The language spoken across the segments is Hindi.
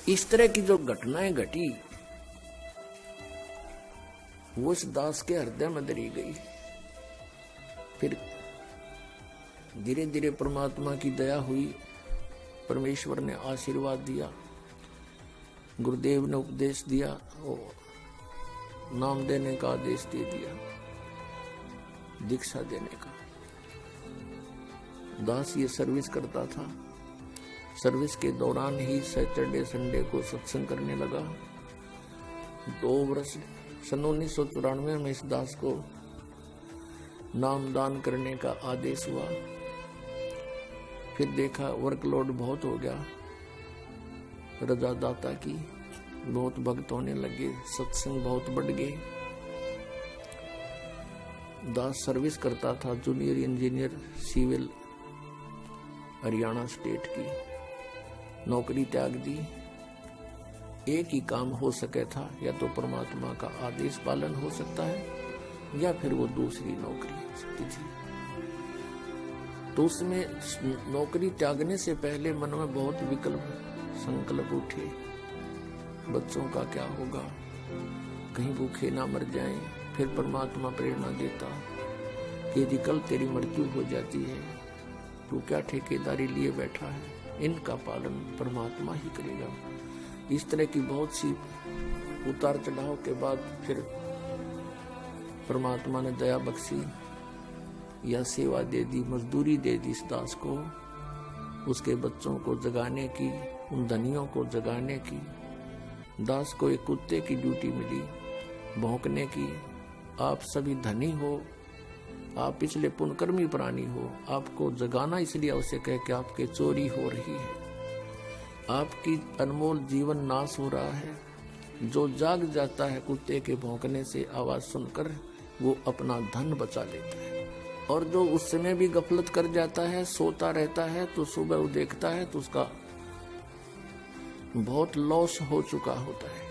इस तरह की जो घटनाएं घटी वो इस दास के हृदय में दरी गई। फिर धीरे धीरे परमात्मा की दया हुई, परमेश्वर ने आशीर्वाद दिया, गुरुदेव ने उपदेश दिया और नाम देने का आदेश दे दिया, दीक्षा देने का। दास ये सर्विस करता था। सर्विस के दौरान ही सैटरडे संडे को सत्संग करने लगा। 2 वर्ष सन 1994 में इस दास को नामदान करने का आदेश हुआ। फिर देखा वर्कलोड बहुत हो गया, रजा दाता की, बहुत भक्त होने लगे, सत्संग बहुत बढ़ गए। दास सर्विस करता था, junior engineer civil Haryana state की, नौकरी त्याग दी। एक ही काम हो सके था, या तो परमात्मा का आदेश पालन हो सकता है या फिर वो दूसरी नौकरी हो सकती थी। तो उसमें नौकरी त्यागने से पहले मन में बहुत विकल्प संकल्प उठे। बच्चों का क्या होगा, कहीं भूखे ना मर जाएं। फिर परमात्मा प्रेरणा देता कि यदि कल तेरी मृत्यु हो जाती है तो क्या ठेकेदारी लिए बैठा है, इनका पालन परमात्मा ही करेगा। इस तरह की बहुत सी उतार चढ़ाव के बाद फिर परमात्मा ने दया बख्शी, या सेवा दे दी, मजदूरी दे दी इस दास को, उसके बच्चों को जगाने की, उन धनियों को जगाने की। दास को एक कुत्ते की ड्यूटी मिली, भौंकने की। आप सभी धनी हो, आप पिछले पुण्यकर्मी प्राणी हो, आपको जगाना इसलिए आवश्यक है कि आपके चोरी हो रही है, आपकी अनमोल जीवन नाश हो रहा है। जो जाग जाता है कुत्ते के भौंकने से आवाज सुनकर, वो अपना धन बचा लेता है। और जो उस समय भी गफलत कर जाता है, सोता रहता है, तो सुबह वो देखता है तो उसका बहुत लॉस हो चुका होता है।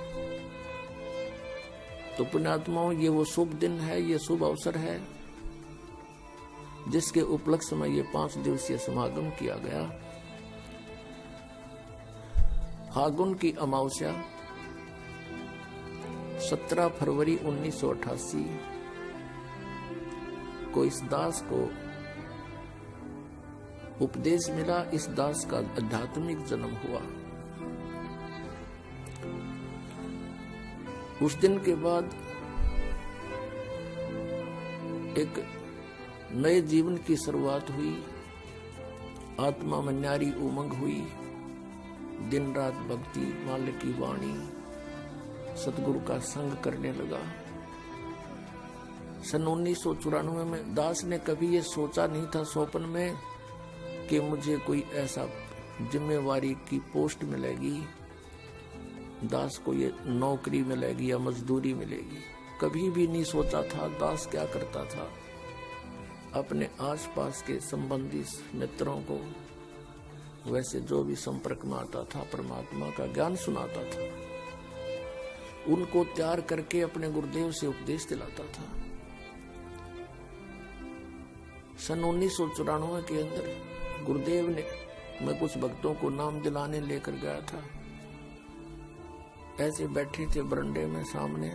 तो पुण्यात्माओं, ये वो शुभ दिन है, ये शुभ अवसर है जिसके उपलक्ष्य में ये 5 दिवसीय समागम किया गया। फागुन की अमावस्या 17 फरवरी 1988 को इस दास को उपदेश मिला। इस दास का आध्यात्मिक जन्म हुआ। उस दिन के बाद एक नए जीवन की शुरुआत हुई। आत्मा में न्यारी उमंग हुई। दिन रात भक्ति, मालिक की वाणी, सतगुरु का संग करने लगा। सन 1994 में दास ने कभी ये सोचा नहीं था स्वप्न में कि मुझे कोई ऐसा जिम्मेवारी की पोस्ट मिलेगी, दास को ये नौकरी मिलेगी या मजदूरी मिलेगी। कभी भी नहीं सोचा था। दास क्या करता था, अपने आसपास के संबंधी मित्रों को, वैसे जो भी संपर्क में आता था, परमात्मा का ज्ञान सुनाता था, उनको तैयार करके अपने गुरुदेव से उपदेश दिलाता था। सन 1994 के अंदर गुरुदेव ने, मैं कुछ भक्तों को नाम दिलाने लेकर गया था। ऐसे बैठे थे बरंडे में, सामने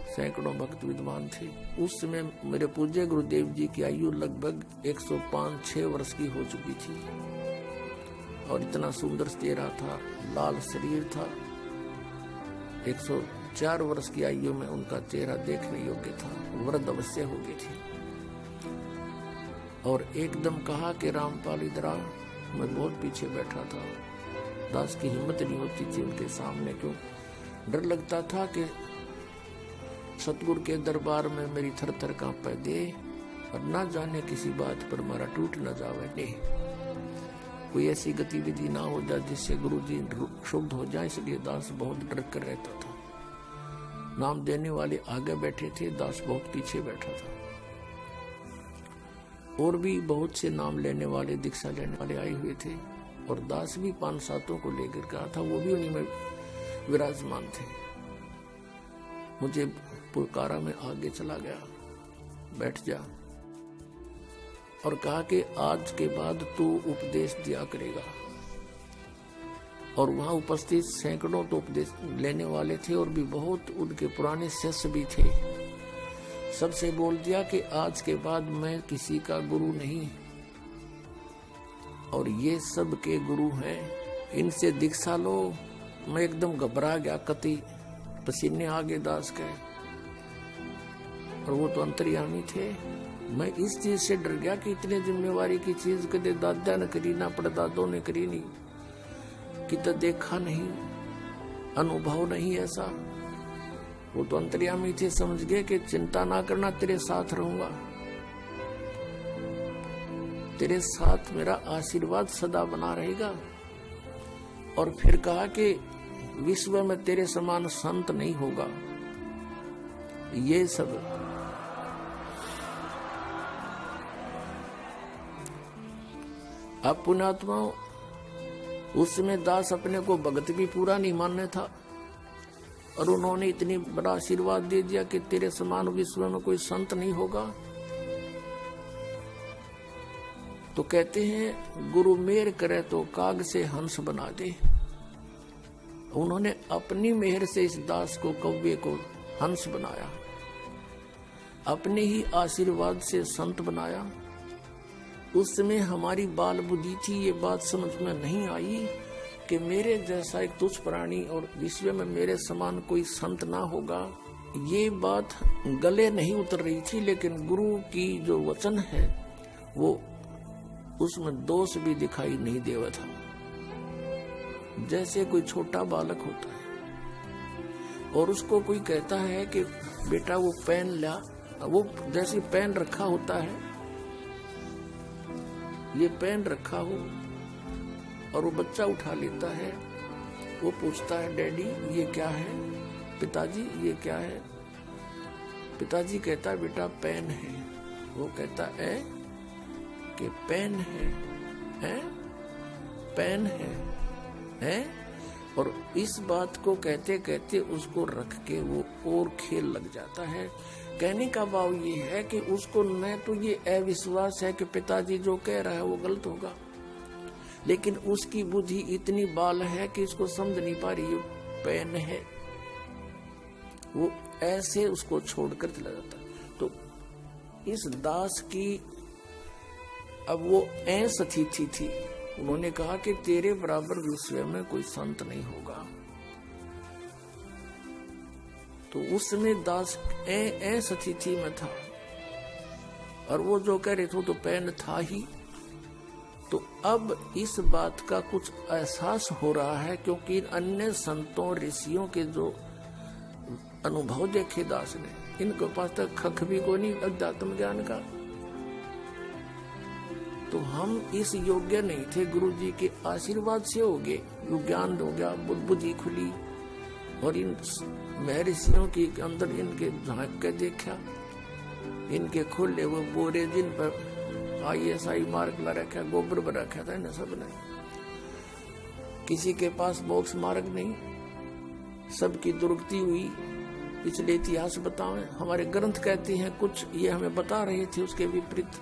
सैकड़ों भक्त विद्वान थे। उस समय मेरे पूज्य गुरुदेव जी की आयु लगभग 105-6 वर्ष की हो चुकी थी और इतना सुंदर चेहरा था, लाल शरीर था। 104 वर्ष की आयु में उनका चेहरा देखने योग्य था, वृद्ध अवश्य हो गई थी। और एकदम कहा कि रामपाल इधर आ। मैं बहुत पीछे बैठा था। दास की हिम्मत नहीं होती थी उनके सामने, क्यों डर लगता था कि सतगुरु के दरबार में मेरी थर थर कांपे दे और ना जाने किसी बात पर मारा टूट न जावे दे, कोई ऐसी गतिविधि ना हो जाए जिससे गुरु जी क्षुब्ध हो जाए। इसलिए दास बहुत डर कर रहता था। नाम देने वाले आगे बैठे थे, दास बहुत पीछे बैठा था। और भी बहुत से नाम लेने वाले, दीक्षा लेने वाले आए हुए थे और दास भी 5-7 को लेकर गया था, वो भी उन्हीं में विराजमान थे। मुझे पुकारा में आगे चला गया, बैठ जा, और कहा कि आज के बाद तू उपदेश दिया करेगा। और वहां उपस्थित सैकड़ों तो उपदेश लेने वाले थे और भी बहुत उनके पुराने शिष्य भी थे। सबसे बोल दिया कि आज के बाद मैं किसी का गुरु नहीं, और ये सब के गुरु हैं, इनसे दीक्षा लो। मैं एकदम घबरा गया, कति पसीने आ गए दास के, और वो तो अंतर्यामी थे। मैं इस चीज से डर गया कि इतने जिम्मेवारी की चीज कदे दादा ने करी ना परदादों ने करी नहीं, कि तो देखा नहीं, अनुभव नहीं ऐसा। वो तो अंतर्यामी थे, समझ गए कि चिंता ना करना, तेरे साथ रहूंगा, तेरे साथ मेरा आशीर्वाद सदा बना रहेगा। और फिर कहा कि विश्व में तेरे समान संत नहीं होगा। ये सब अब पुण्यात्मा, उस समय दास अपने को भगत भी पूरा नहीं मानने था, और उन्होंने इतनी बड़ा आशीर्वाद दे दिया कि तेरे समान विश्व में कोई संत नहीं होगा। तो कहते हैं गुरु मेहर करे तो काग से हंस बना दे। उन्होंने अपनी मेहर से इस दास को, कौवे को हंस बनाया, अपने ही आशीर्वाद से संत बनाया। उस समय हमारी बाल बुद्धि थी, ये बात समझ में नहीं आई कि मेरे जैसा एक तुच्छ प्राणी और विश्व में मेरे समान कोई संत ना होगा। ये बात गले नहीं उतर रही थी, लेकिन गुरु की जो वचन है वो उसमें दोष भी दिखाई नहीं देवा था। जैसे कोई छोटा बालक होता है और उसको कोई कहता है कि बेटा वो पेन ला, वो जैसे पेन रखा होता है, ये पेन रखा हो और वो बच्चा उठा लेता है, वो पूछता है डैडी ये क्या है, पिताजी ये क्या है। पिताजी कहता है बेटा पेन है। वो कहता है कि पेन है, पेन है। और इस बात को कहते कहते उसको रख के वो और खेल लग जाता है। कहने का भाव ये है कि उसको न तो ये अविश्वास है कि पिताजी जो कह रहा है वो गलत होगा, लेकिन उसकी बुद्धि इतनी बाल है कि इसको समझ नहीं पा रही पेन है। वो ऐसे उसको छोड़कर चला जाता है। तो इस दास की अब वो असतिथि थी। उन्होंने कहा कि तेरे बराबर विश्व में कोई संत नहीं होगा। तो उस समय दास असतिथि में था, और वो जो कह रहे थे तो पेन था ही। तो अब इस बात का कुछ एहसास हो रहा है, क्योंकि अन्य संतों ऋषियों के जो अनुभव देखे दास ने, इनके पास तक खख भी कोई नहीं अध्यात्म ज्ञान का। तो हम इस योग्य नहीं थे, गुरु जी के आशीर्वाद से हो गए, ज्ञान हो गया, बुद्धि खुली, और इन महर्षियों के अंदर इनके झांक के देखा, इनके खुले वो बोरे जिन पर ISI मार्क ला रखा, गोबर पर रखा था ना सबने। किसी के पास बॉक्स मार्क नहीं, सबकी दुर्गति हुई। पिछले इतिहास बताओ, हमारे ग्रंथ कहते हैं कुछ, ये हमें बता रहे थे उसके विपरीत।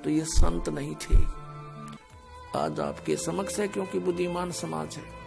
तो ये संत नहीं थे। आज आपके समक्ष है, क्योंकि बुद्धिमान समाज है।